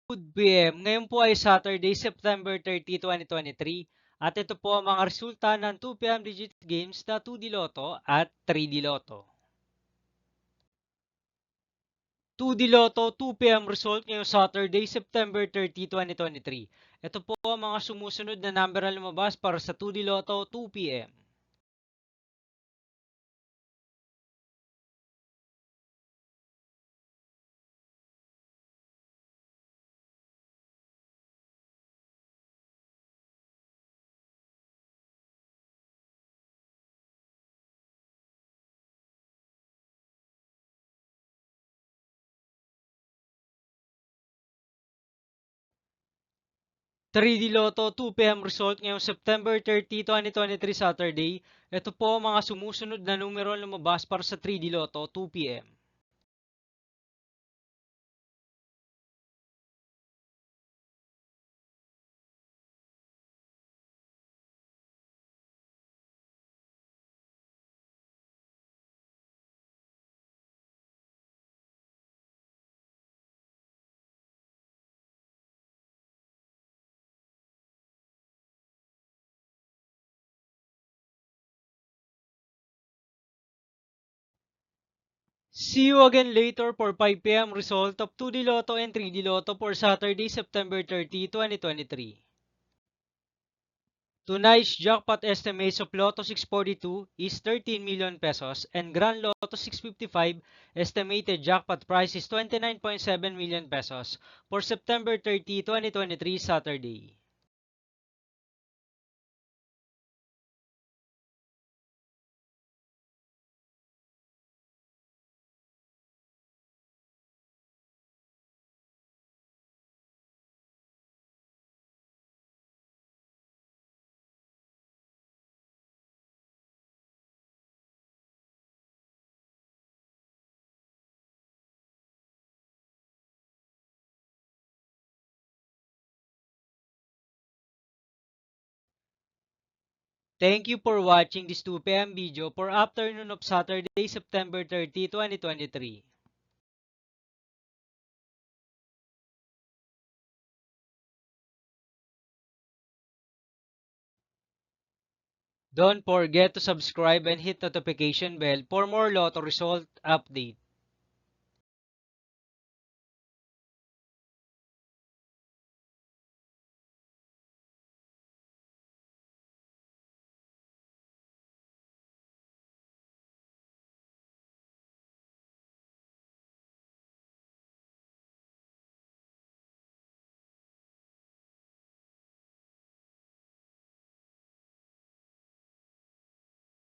Good PM. Ngayon po ay Saturday, September 30, 2023. At ito po ang mga resulta ng 2 PM digit games na 2D Lotto at 3D Lotto. 2D Lotto 2 PM result ngayong Saturday, September 30, 2023. Ito po ang mga sumusunod na number na lumabas para sa 2D Lotto 2 PM. 3D Lotto 2 PM result ngayong September 30, 2023 Saturday. Ito po ang mga sumusunod na numero na lumabas para sa 3D Lotto 2 PM. 'See you again later for 5 PM result of 2D Lotto and 3D Lotto for Saturday, September 30, 2023. Tonight's jackpot estimates of Lotto 642 is 13 million pesos and Grand Lotto 655 estimated jackpot price is 29.7 million pesos for September 30, 2023 Saturday. Thank you for watching this 2 PM video for afternoon of Saturday, September 30, 2023. Don't forget to subscribe and hit notification bell for more Lotto result update.